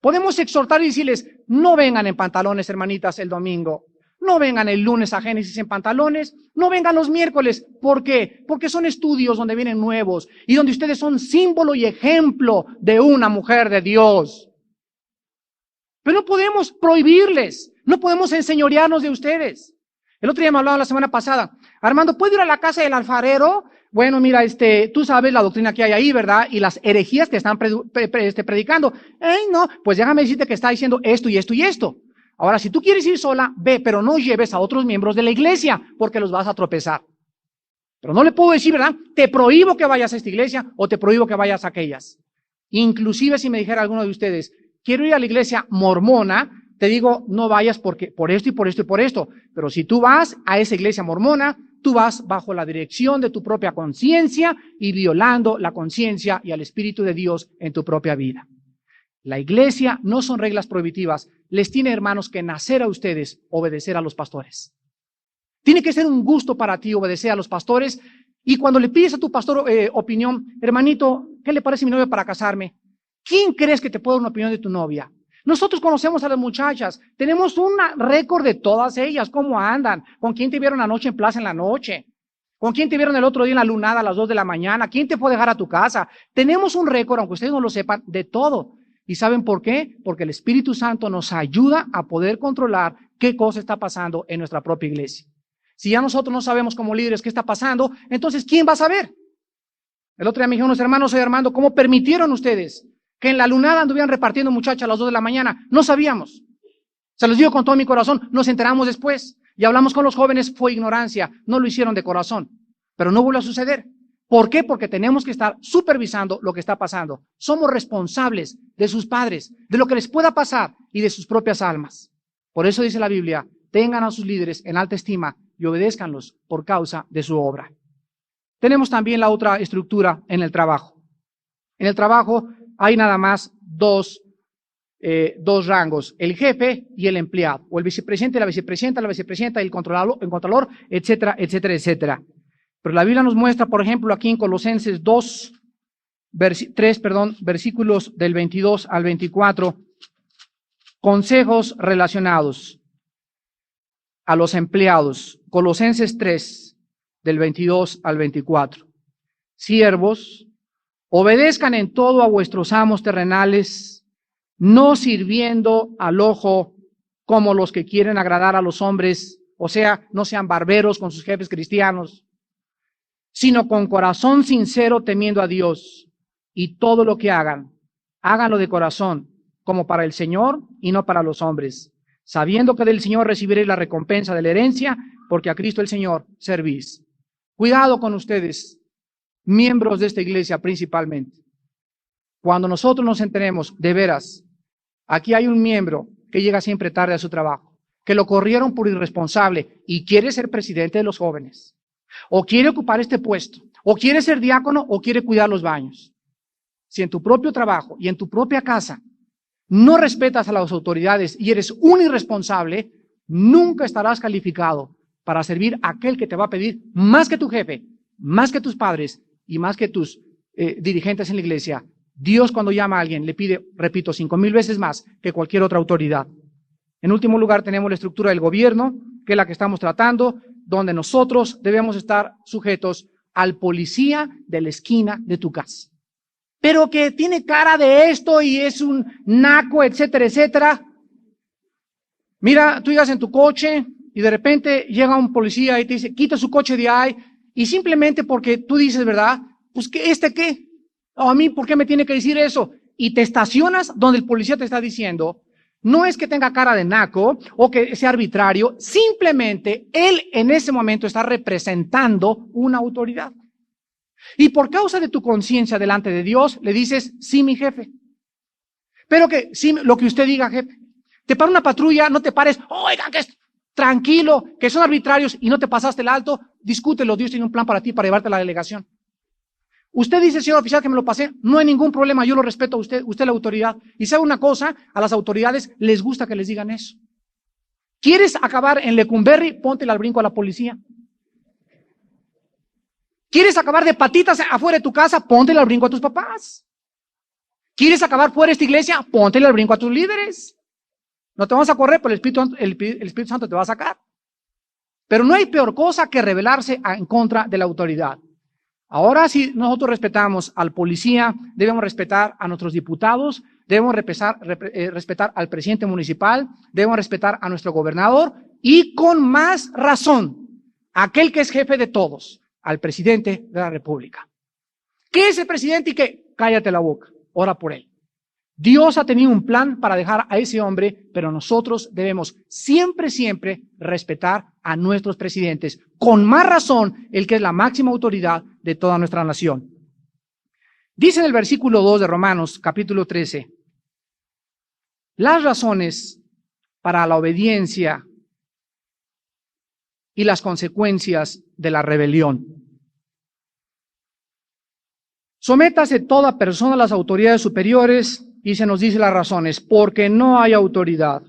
Podemos exhortar y decirles, no vengan en pantalones, hermanitas, el domingo. No vengan el lunes a Génesis en pantalones. No vengan los miércoles. ¿Por qué? Porque son estudios donde vienen nuevos y donde ustedes son símbolo y ejemplo de una mujer de Dios. Pero no podemos prohibirles. No podemos enseñorearnos de ustedes. El otro día me hablaba la semana pasada. Armando, ¿puedo ir a la casa del alfarero? Bueno, mira, tú sabes la doctrina que hay ahí, ¿verdad? Y las herejías que están predicando. No, pues déjame decirte que está diciendo esto y esto y esto. Ahora, si tú quieres ir sola, ve, pero no lleves a otros miembros de la iglesia, porque los vas a tropezar. Pero no le puedo decir, ¿verdad? Te prohíbo que vayas a esta iglesia o te prohíbo que vayas a aquellas. Inclusive si me dijera alguno de ustedes, quiero ir a la iglesia mormona, te digo, no vayas porque por esto y por esto y por esto. Pero si tú vas a esa iglesia mormona, tú vas bajo la dirección de tu propia conciencia y violando la conciencia y al Espíritu de Dios en tu propia vida. La iglesia no son reglas prohibitivas. Les tiene, hermanos, que nacer a ustedes obedecer a los pastores. Tiene que ser un gusto para ti obedecer a los pastores. Y cuando le pides a tu pastor opinión, hermanito, ¿qué le parece mi novia para casarme? ¿Quién crees que te puede dar una opinión de tu novia? Nosotros conocemos a las muchachas, tenemos un récord de todas ellas, cómo andan, con quién te vieron anoche en plaza en la noche, con quién te vieron el otro día en la lunada a las 2 de la mañana, quién te fue a dejar a tu casa. Tenemos un récord, aunque ustedes no lo sepan, de todo. ¿Y saben por qué? Porque el Espíritu Santo nos ayuda a poder controlar qué cosa está pasando en nuestra propia iglesia. Si ya nosotros no sabemos como líderes qué está pasando, entonces ¿quién va a saber? El otro día me dijeron unos hermanos, oye Armando, ¿cómo permitieron ustedes que en la lunada anduvieran repartiendo muchachas a las 2 de la mañana? No sabíamos. Se los digo con todo mi corazón, nos enteramos después y hablamos con los jóvenes, fue ignorancia, no lo hicieron de corazón, pero no vuelve a suceder. ¿Por qué? Porque tenemos que estar supervisando lo que está pasando. Somos responsables de sus padres, de lo que les pueda pasar y de sus propias almas. Por eso dice la Biblia, tengan a sus líderes en alta estima y obedézcanlos por causa de su obra. Tenemos también la otra estructura en el trabajo. En el trabajo hay nada más dos rangos, el jefe y el empleado, o el vicepresidente, la vicepresidenta y el controlador, etcétera, etcétera, etcétera. Pero la Biblia nos muestra, por ejemplo, aquí en Colosenses 2, versículos del 22 al 24, consejos relacionados a los empleados. Colosenses 3, del 22 al 24. Siervos, obedezcan en todo a vuestros amos terrenales, no sirviendo al ojo como los que quieren agradar a los hombres, o sea, no sean barberos con sus jefes cristianos, sino con corazón sincero temiendo a Dios, y todo lo que hagan, háganlo de corazón, como para el Señor y no para los hombres, sabiendo que del Señor recibiréis la recompensa de la herencia, porque a Cristo el Señor servís. Cuidado con ustedes, miembros de esta iglesia principalmente. Cuando nosotros nos enteremos, de veras, aquí hay un miembro que llega siempre tarde a su trabajo, que lo corrieron por irresponsable y quiere ser presidente de los jóvenes, o quiere ocupar este puesto, o quiere ser diácono, o quiere cuidar los baños. Si en tu propio trabajo y en tu propia casa no respetas a las autoridades y eres un irresponsable, nunca estarás calificado para servir a aquel que te va a pedir más que tu jefe, más que tus padres y más que tus dirigentes en la iglesia. Dios, cuando llama a alguien, le pide, repito, 5,000 veces más que cualquier otra autoridad. En último lugar, tenemos la estructura del gobierno, que es la que estamos tratando, donde nosotros debemos estar sujetos al policía de la esquina de tu casa. Pero que tiene cara de esto y es un naco, etcétera, etcétera. Mira, tú llegas en tu coche y de repente llega un policía y te dice, quita su coche de ahí, y simplemente porque tú dices, ¿verdad? Pues, ¿qué? O a mí, ¿por qué me tiene que decir eso? Y te estacionas donde el policía te está diciendo. No es que tenga cara de naco o que sea arbitrario, simplemente él en ese momento está representando una autoridad. Y por causa de tu conciencia delante de Dios, le dices, sí, mi jefe. Pero que, sí, lo que usted diga, jefe. Te para una patrulla, no te pares, oigan, que es tranquilo, que son arbitrarios y no te pasaste el alto, discútelo, Dios tiene un plan para ti, para llevarte a la delegación. Usted dice, señor oficial, que me lo pasé, no hay ningún problema, yo lo respeto a usted, usted es la autoridad. Y sabe una cosa, a las autoridades les gusta que les digan eso. ¿Quieres acabar en Lecumberri? Póntele al brinco a la policía. ¿Quieres acabar de patitas afuera de tu casa? Póntele al brinco a tus papás. ¿Quieres acabar fuera de esta iglesia? Póntele al brinco a tus líderes. No te vamos a correr, pero el Espíritu Santo te va a sacar. Pero no hay peor cosa que rebelarse en contra de la autoridad. Ahora, si nosotros respetamos al policía, debemos respetar a nuestros diputados, debemos respetar al presidente municipal, debemos respetar a nuestro gobernador y con más razón, aquel que es jefe de todos, al presidente de la República. ¿Qué es el presidente y qué? Cállate la boca, ora por él. Dios ha tenido un plan para dejar a ese hombre, pero nosotros debemos siempre respetar a nuestros presidentes, con más razón el que es la máxima autoridad de toda nuestra nación. Dice en el versículo 2 de Romanos, capítulo 13, las razones para la obediencia y las consecuencias de la rebelión. Sométase toda persona a las autoridades superiores, y se nos dice las razones, porque no hay autoridad,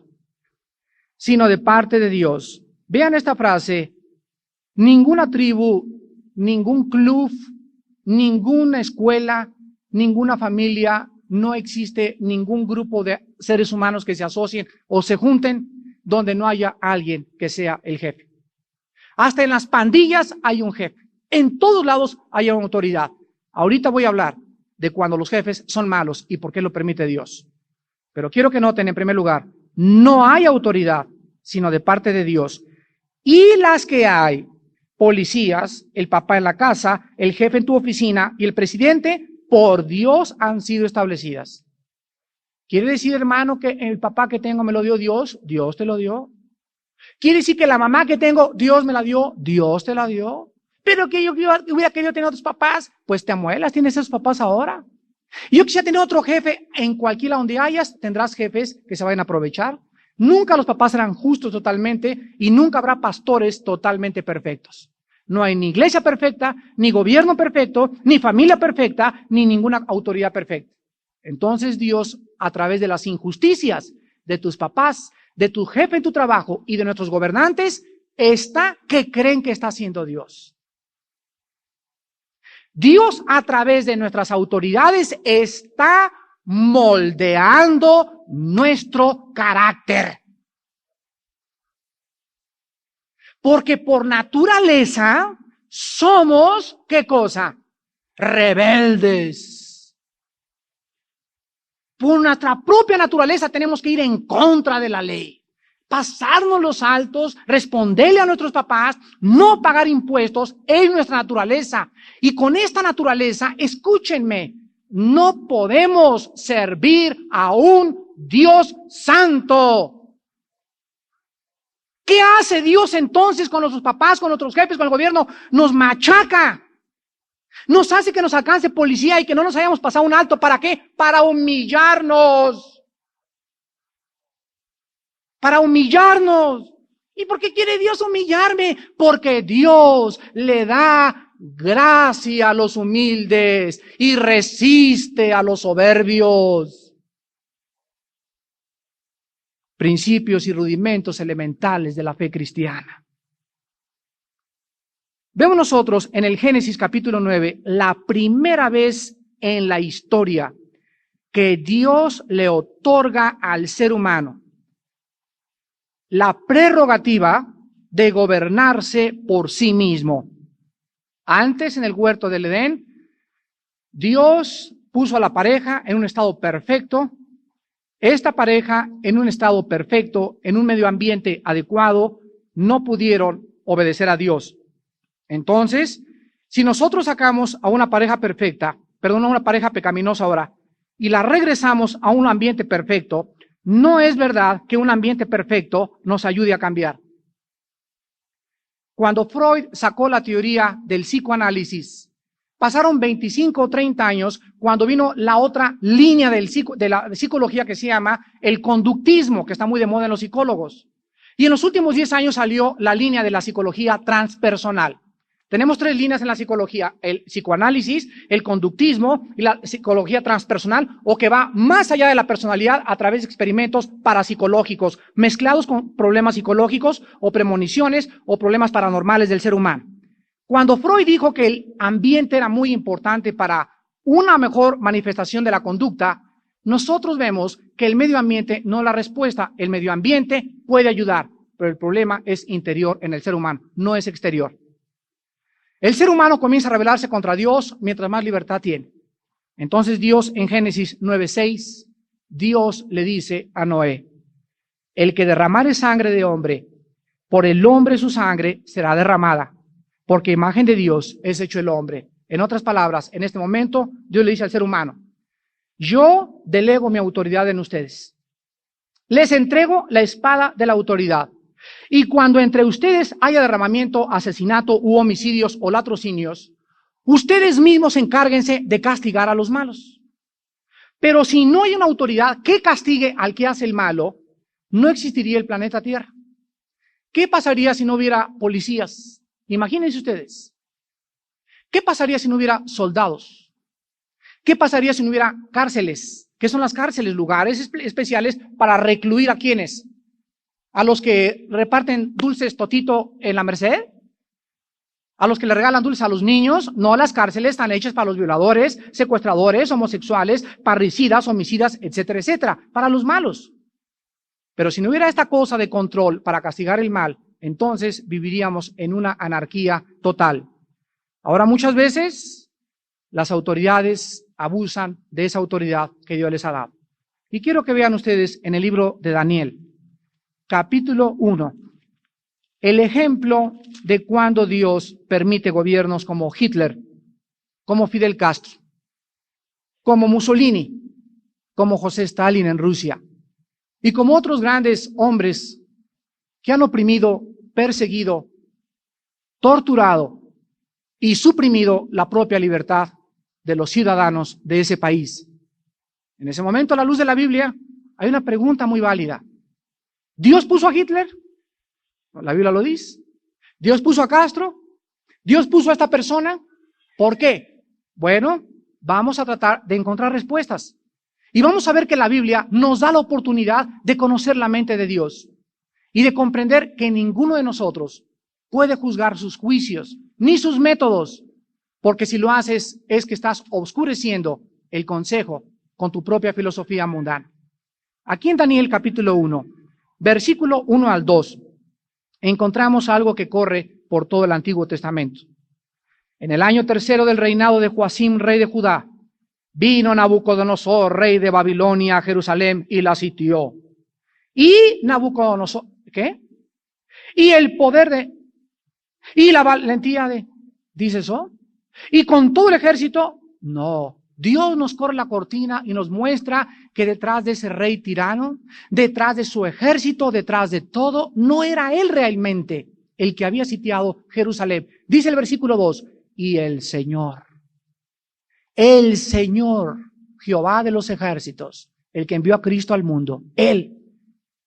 sino de parte de Dios. Vean esta frase, ninguna tribu, ningún club, ninguna escuela, ninguna familia, no existe ningún grupo de seres humanos que se asocien o se junten donde no haya alguien que sea el jefe. Hasta en las pandillas hay un jefe, en todos lados hay una autoridad. Ahorita voy a hablar de cuando los jefes son malos y por qué lo permite Dios. Pero quiero que noten en primer lugar, no hay autoridad, sino de parte de Dios. Y las que hay, policías, el papá en la casa, el jefe en tu oficina y el presidente, por Dios han sido establecidas. ¿Quiere decir, hermano, que el papá que tengo me lo dio Dios? Dios te lo dio. ¿Quiere decir que la mamá que tengo, Dios me la dio? Dios te la dio. Pero que yo hubiera querido tener otros papás, pues te amuelas, tienes esos papás ahora. Y yo quisiera tener otro jefe, en cualquiera donde hayas, tendrás jefes que se vayan a aprovechar. Nunca los papás serán justos totalmente y nunca habrá pastores totalmente perfectos. No hay ni iglesia perfecta, ni gobierno perfecto, ni familia perfecta, ni ninguna autoridad perfecta. Entonces Dios, a través de las injusticias de tus papás, de tu jefe en tu trabajo y de nuestros gobernantes, está que creen que está haciendo Dios. Dios a través de nuestras autoridades está moldeando nuestro carácter. Porque por naturaleza somos, ¿qué cosa? Rebeldes. Por nuestra propia naturaleza tenemos que ir en contra de la ley, pasarnos los altos, responderle a nuestros papás, no pagar impuestos, es nuestra naturaleza. Y con esta naturaleza, escúchenme, no podemos servir a un Dios santo. ¿Qué hace Dios entonces con nuestros papás, con nuestros jefes, con el gobierno? Nos machaca. Nos hace que nos alcance policía y que no nos hayamos pasado un alto. ¿Para qué? Para humillarnos. Para humillarnos. ¿Y por qué quiere Dios humillarme? Porque Dios le da gracia a los humildes y resiste a los soberbios. Principios y rudimentos elementales de la fe cristiana. Vemos nosotros en el Génesis capítulo 9, la primera vez en la historia que Dios le otorga al ser humano la prerrogativa de gobernarse por sí mismo. Antes, en el huerto del Edén, Dios puso a la pareja en un estado perfecto. Esta pareja, en un estado perfecto, en un medio ambiente adecuado, no pudieron obedecer a Dios. Entonces, si nosotros sacamos a una pareja perfecta, a una pareja pecaminosa ahora, y la regresamos a un ambiente perfecto, no es verdad que un ambiente perfecto nos ayude a cambiar. Cuando Freud sacó la teoría del psicoanálisis, pasaron 25 o 30 años cuando vino la otra línea de la psicología que se llama el conductismo, que está muy de moda en los psicólogos. Y en los últimos 10 años salió la línea de la psicología transpersonal. Tenemos 3 líneas en la psicología: el psicoanálisis, el conductismo y la psicología transpersonal, o que va más allá de la personalidad a través de experimentos parapsicológicos, mezclados con problemas psicológicos o premoniciones o problemas paranormales del ser humano. Cuando Freud dijo que el ambiente era muy importante para una mejor manifestación de la conducta, nosotros vemos que el medio ambiente no es la respuesta. El medio ambiente puede ayudar, pero el problema es interior en el ser humano, no es exterior. El ser humano comienza a rebelarse contra Dios mientras más libertad tiene. Entonces Dios, en Génesis 9:6, Dios le dice a Noé: el que derramare sangre de hombre, por el hombre su sangre será derramada, porque imagen de Dios es hecho el hombre. En otras palabras, en este momento, Dios le dice al ser humano: yo delego mi autoridad en ustedes. Les entrego la espada de la autoridad. Y cuando entre ustedes haya derramamiento, asesinato u homicidios o latrocinios, ustedes mismos encárguense de castigar a los malos. Pero si no hay una autoridad que castigue al que hace el malo, no existiría el planeta Tierra. ¿Qué pasaría si no hubiera policías? Imagínense ustedes. ¿Qué pasaría si no hubiera soldados? ¿Qué pasaría si no hubiera cárceles? ¿Qué son las cárceles? Lugares especiales para recluir ¿a quiénes? ¿A los que reparten dulces totito en la Merced? ¿A los que le regalan dulces a los niños? No, las cárceles están hechas para los violadores, secuestradores, homosexuales, parricidas, homicidas, etcétera, etcétera, para los malos. Pero si no hubiera esta cosa de control para castigar el mal, entonces viviríamos en una anarquía total. Ahora, muchas veces las autoridades abusan de esa autoridad que Dios les ha dado. Y quiero que vean ustedes en el libro de Daniel, capítulo 1, el ejemplo de cuando Dios permite gobiernos como Hitler, como Fidel Castro, como Mussolini, como José Stalin en Rusia, y como otros grandes hombres que han oprimido, perseguido, torturado y suprimido la propia libertad de los ciudadanos de ese país. En ese momento, a la luz de la Biblia, hay una pregunta muy válida. ¿Dios puso a Hitler? La Biblia lo dice. ¿Dios puso a Castro? ¿Dios puso a esta persona? ¿Por qué? Bueno, vamos a tratar de encontrar respuestas. Y vamos a ver que la Biblia nos da la oportunidad de conocer la mente de Dios y de comprender que ninguno de nosotros puede juzgar sus juicios ni sus métodos, porque si lo haces es que estás oscureciendo el consejo con tu propia filosofía mundana. Aquí en Daniel capítulo 1, versículo 1 al 2, encontramos algo que corre por todo el Antiguo Testamento. En el año tercero del reinado de Joacim, rey de Judá, vino Nabucodonosor, rey de Babilonia, a Jerusalén y la sitió. Y Nabucodonosor, ¿qué? Y el poder de, y la valentía de, ¿dice eso? Y con todo el ejército, no. Dios nos corre la cortina y nos muestra que detrás de ese rey tirano, detrás de su ejército, detrás de todo, no era él realmente el que había sitiado Jerusalén. Dice el versículo 2, y el Señor, Jehová de los ejércitos, el que envió a Cristo al mundo, él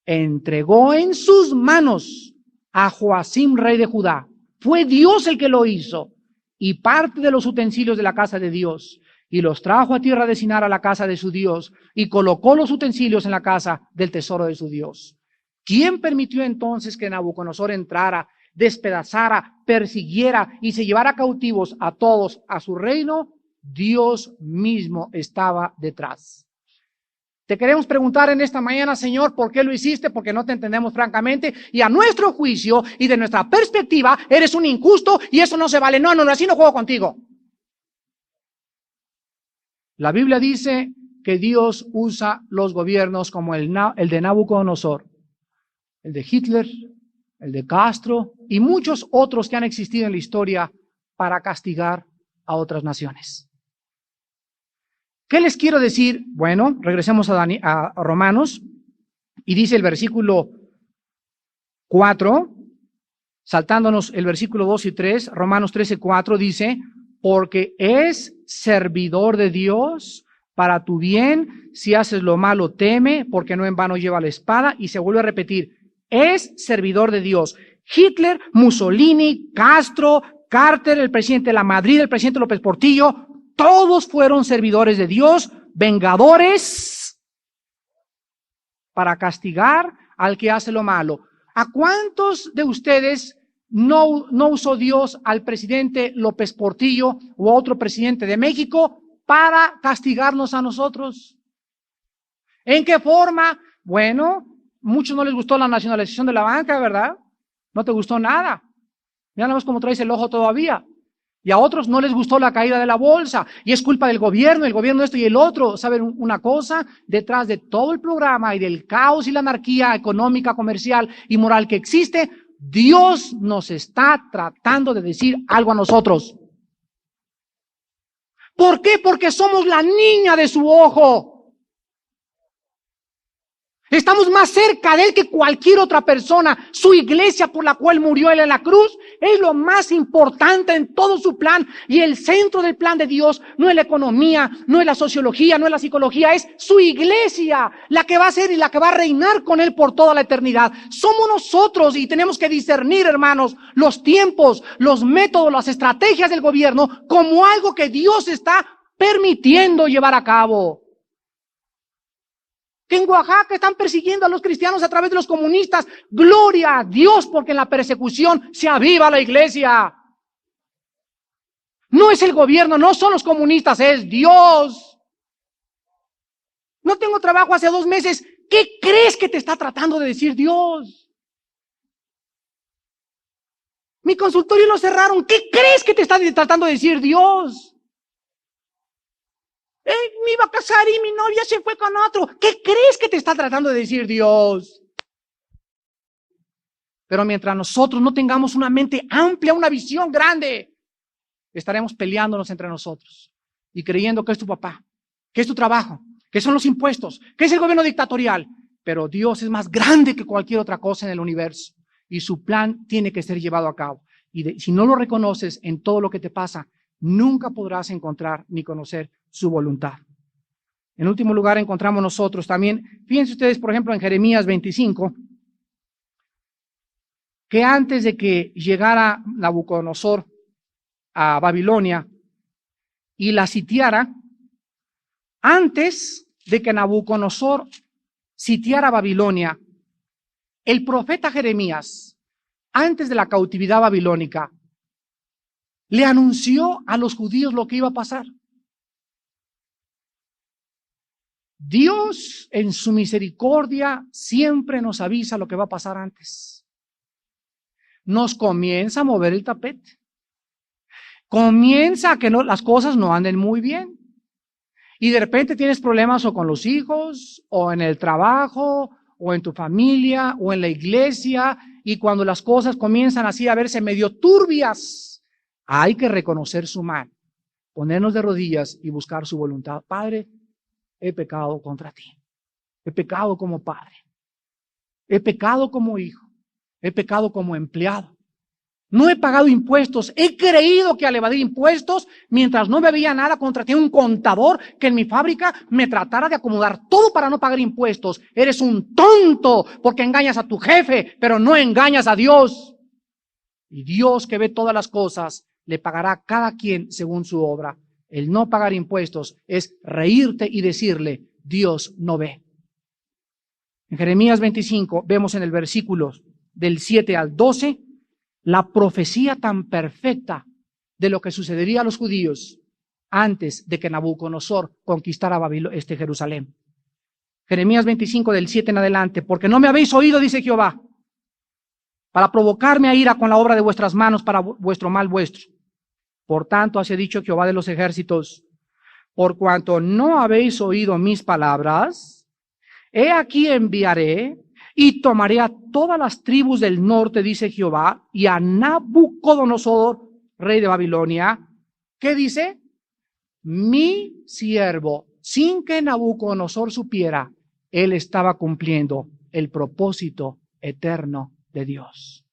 entregó en sus manos a Joacim, rey de Judá. Fue Dios el que lo hizo, y parte de los utensilios de la casa de Dios, y los trajo a tierra de Sinar, a la casa de su Dios, y colocó los utensilios en la casa del tesoro de su Dios. ¿Quién permitió entonces que Nabucodonosor entrara, despedazara, persiguiera y se llevara cautivos a todos a su reino? Dios mismo estaba detrás. Te queremos preguntar en esta mañana, Señor, ¿por qué lo hiciste? Porque no te entendemos francamente, y a nuestro juicio y de nuestra perspectiva eres un injusto y eso no se vale. No, así no juego contigo. La Biblia dice que Dios usa los gobiernos como el de Nabucodonosor, el de Hitler, el de Castro y muchos otros que han existido en la historia para castigar a otras naciones. ¿Qué les quiero decir? Bueno, regresemos a Romanos, y dice el versículo 4, saltándonos el versículo 2 y 3, Romanos 13:4 dice, porque es servidor de Dios para tu bien, si haces lo malo teme, porque no en vano lleva la espada, y se vuelve a repetir, es servidor de Dios. Hitler, Mussolini, Castro, Carter, el presidente de la Madrid, el presidente López Portillo, todos fueron servidores de Dios, vengadores para castigar al que hace lo malo. ¿A cuántos de ustedes no usó Dios al presidente López Portillo o a otro presidente de México para castigarnos a nosotros? ¿En qué forma? Bueno, muchos no les gustó la nacionalización de la banca, ¿verdad? No te gustó nada. Mira nada más cómo traes el ojo todavía. Y a otros no les gustó la caída de la bolsa, y es culpa del gobierno, el gobierno esto y el otro. ¿Saben una cosa? Detrás de todo el programa y del caos y la anarquía económica, comercial y moral que existe, Dios nos está tratando de decir algo a nosotros. ¿Por qué? Porque somos la niña de su ojo. Estamos más cerca de Él que cualquier otra persona. Su iglesia por la cual murió Él en la cruz es lo más importante en todo su plan. Y el centro del plan de Dios no es la economía, no es la sociología, no es la psicología, es su iglesia, la que va a ser y la que va a reinar con Él por toda la eternidad. Somos nosotros, y tenemos que discernir, hermanos, los tiempos, los métodos, las estrategias del gobierno como algo que Dios está permitiendo llevar a cabo. Que en Oaxaca están persiguiendo a los cristianos a través de los comunistas. Gloria a Dios, porque en la persecución se aviva la iglesia. No es el gobierno, no son los comunistas, es Dios. No tengo trabajo hace 2 meses. ¿Qué crees que te está tratando de decir Dios? Mi consultorio lo cerraron. ¿Qué crees que te está tratando de decir Dios? Me iba a casar y mi novia se fue con otro. ¿Qué crees que te está tratando de decir Dios? Pero mientras nosotros no tengamos una mente amplia, una visión grande, estaremos peleándonos entre nosotros y creyendo que es tu papá, que es tu trabajo, que son los impuestos, que es el gobierno dictatorial. Pero Dios es más grande que cualquier otra cosa en el universo, y su plan tiene que ser llevado a cabo. Y si no lo reconoces en todo lo que te pasa, nunca podrás encontrar ni conocer su voluntad. En último lugar, encontramos nosotros también, fíjense ustedes, por ejemplo, en Jeremías 25, que antes de que llegara Nabucodonosor a Babilonia y la sitiara, antes de que Nabucodonosor sitiara Babilonia, el profeta Jeremías, antes de la cautividad babilónica, le anunció a los judíos lo que iba a pasar. Dios, en su misericordia, siempre nos avisa lo que va a pasar antes. Nos comienza a mover el tapete. Comienza a que las cosas no anden muy bien. Y de repente tienes problemas o con los hijos, o en el trabajo, o en tu familia, o en la iglesia. Y cuando las cosas comienzan así a verse medio turbias, hay que reconocer su mano, ponernos de rodillas y buscar su voluntad. Padre, he pecado contra ti. He pecado como padre. He pecado como hijo. He pecado como empleado. No he pagado impuestos. He creído que al evadir impuestos, mientras no me veía nada, contraté un contador que en mi fábrica me tratara de acomodar todo para no pagar impuestos. Eres un tonto porque engañas a tu jefe, pero no engañas a Dios. Y Dios, que ve todas las cosas, le pagará a cada quien según su obra. El no pagar impuestos es reírte y decirle, Dios no ve. En Jeremías 25 vemos en el versículo del 7 al 12 la profecía tan perfecta de lo que sucedería a los judíos antes de que Nabucodonosor conquistara Jerusalén. Jeremías 25 del 7 en adelante, porque no me habéis oído, dice Jehová, para provocarme a ira con la obra de vuestras manos para vuestro mal vuestro. Por tanto, así ha dicho Jehová de los ejércitos, por cuanto no habéis oído mis palabras, he aquí enviaré y tomaré a todas las tribus del norte, dice Jehová, y a Nabucodonosor, rey de Babilonia. ¿Qué dice? Mi siervo, sin que Nabucodonosor supiera, él estaba cumpliendo el propósito eterno de Dios.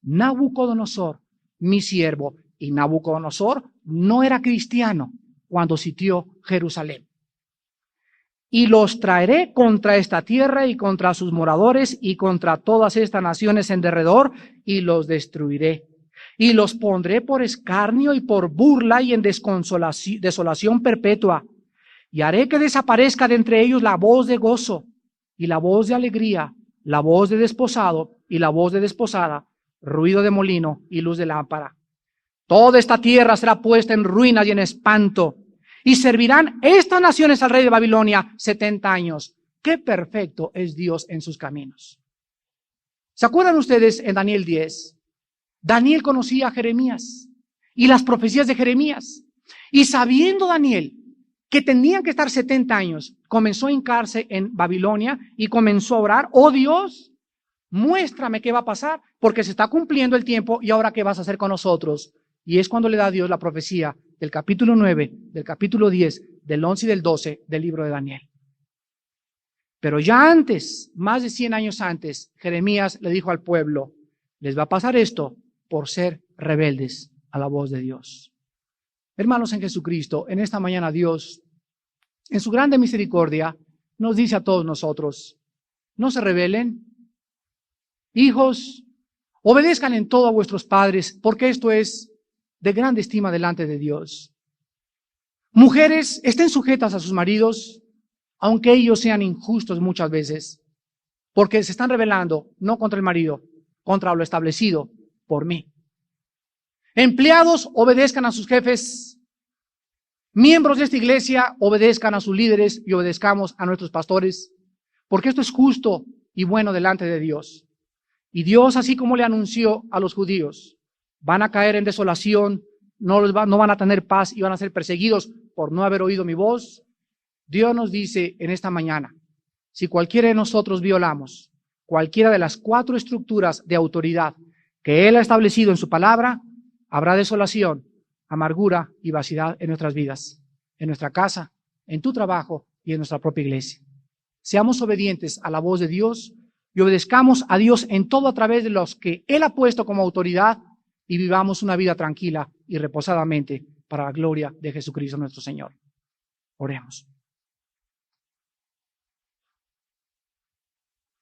Nabucodonosor, mi siervo. Y Nabucodonosor no era cristiano cuando sitió Jerusalén. Y los traeré contra esta tierra y contra sus moradores y contra todas estas naciones en derredor y los destruiré. Y los pondré por escarnio y por burla y en desolación perpetua. Y haré que desaparezca de entre ellos la voz de gozo y la voz de alegría, la voz de desposado y la voz de desposada, ruido de molino y luz de lámpara. Toda esta tierra será puesta en ruinas y en espanto, y servirán estas naciones al rey de Babilonia 70 años. ¡Qué perfecto es Dios en sus caminos! ¿Se acuerdan ustedes en Daniel 10? Daniel conocía a Jeremías y las profecías de Jeremías. Y sabiendo Daniel que tenían que estar 70 años, comenzó a hincarse en Babilonia y comenzó a orar, oh Dios, muéstrame qué va a pasar, porque se está cumpliendo el tiempo y ahora qué vas a hacer con nosotros. Y es cuando le da a Dios la profecía del capítulo 9, del capítulo 10, del 11 y del 12 del libro de Daniel. Pero ya antes, más de 100 años antes, Jeremías le dijo al pueblo, les va a pasar esto por ser rebeldes a la voz de Dios. Hermanos en Jesucristo, en esta mañana Dios, en su grande misericordia, nos dice a todos nosotros, no se rebelen. Hijos, obedezcan en todo a vuestros padres, porque esto es de grande estima delante de Dios. Mujeres, estén sujetas a sus maridos, aunque ellos sean injustos muchas veces, porque se están rebelando no contra el marido, contra lo establecido por mí. Empleados, obedezcan a sus jefes. Miembros de esta iglesia, obedezcan a sus líderes y obedezcamos a nuestros pastores, porque esto es justo y bueno delante de Dios. Y Dios, así como le anunció a los judíos, van a caer en desolación, no van a tener paz y van a ser perseguidos por no haber oído mi voz. Dios nos dice en esta mañana, si cualquiera de nosotros violamos cualquiera de las 4 estructuras de autoridad que Él ha establecido en su palabra, habrá desolación, amargura y vacidad en nuestras vidas, en nuestra casa, en tu trabajo y en nuestra propia iglesia. Seamos obedientes a la voz de Dios y obedezcamos a Dios en todo a través de los que Él ha puesto como autoridad y vivamos una vida tranquila y reposadamente para la gloria de Jesucristo nuestro Señor. Oremos.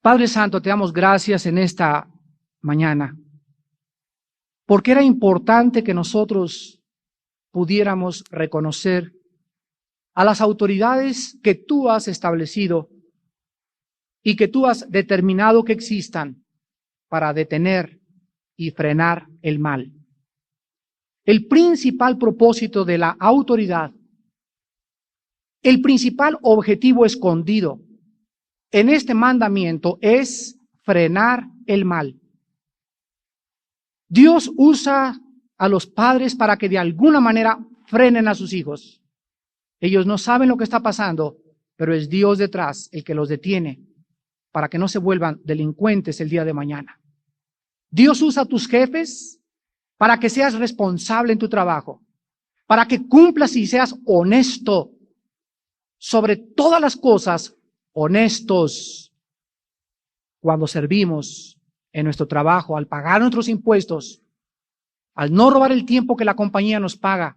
Padre Santo, te damos gracias en esta mañana, porque era importante que nosotros pudiéramos reconocer a las autoridades que tú has establecido y que tú has determinado que existan para detener y frenar el mal. El principal propósito de la autoridad, el principal objetivo escondido en este mandamiento es frenar el mal. Dios usa a los padres para que de alguna manera frenen a sus hijos. Ellos no saben lo que está pasando, pero es Dios detrás el que los detiene para que no se vuelvan delincuentes el día de mañana. Dios usa a tus jefes para que seas responsable en tu trabajo, para que cumplas y seas honesto. Sobre todas las cosas, honestos. Cuando servimos en nuestro trabajo, al pagar nuestros impuestos, al no robar el tiempo que la compañía nos paga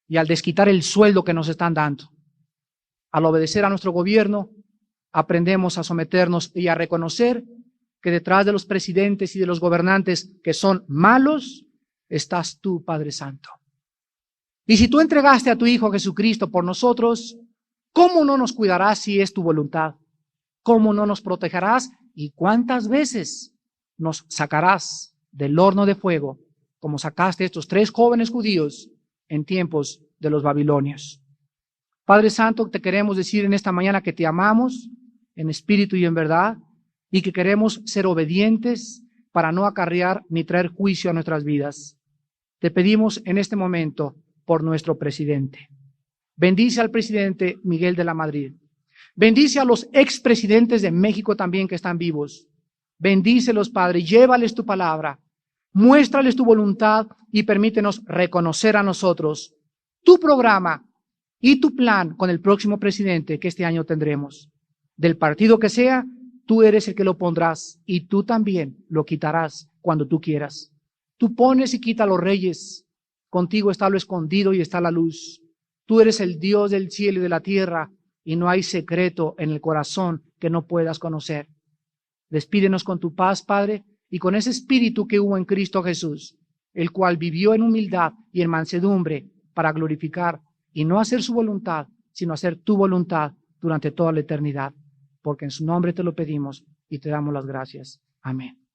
y al desquitar el sueldo que nos están dando. Al obedecer a nuestro gobierno, aprendemos a someternos y a reconocer que detrás de los presidentes y de los gobernantes que son malos, estás tú, Padre Santo. Y si tú entregaste a tu Hijo Jesucristo por nosotros, ¿cómo no nos cuidarás si es tu voluntad? ¿Cómo no nos protegerás? ¿Y cuántas veces nos sacarás del horno de fuego, como sacaste a estos 3 jóvenes judíos en tiempos de los babilonios? Padre Santo, te queremos decir en esta mañana que te amamos en espíritu y en verdad, y que queremos ser obedientes para no acarrear ni traer juicio a nuestras vidas. Te pedimos en este momento por nuestro presidente. Bendice al presidente Miguel de la Madrid. Bendice a los expresidentes de México también que están vivos. Bendícelos, Padre, llévales tu palabra, muéstrales tu voluntad y permítenos reconocer a nosotros tu programa y tu plan con el próximo presidente que este año tendremos. Del partido que sea, tú eres el que lo pondrás y tú también lo quitarás cuando tú quieras. Tú pones y quitas los reyes. Contigo está lo escondido y está la luz. Tú eres el Dios del cielo y de la tierra y no hay secreto en el corazón que no puedas conocer. Despídenos con tu paz, Padre, y con ese espíritu que hubo en Cristo Jesús, el cual vivió en humildad y en mansedumbre para glorificar y no hacer su voluntad, sino hacer tu voluntad durante toda la eternidad. Porque en su nombre te lo pedimos y te damos las gracias. Amén.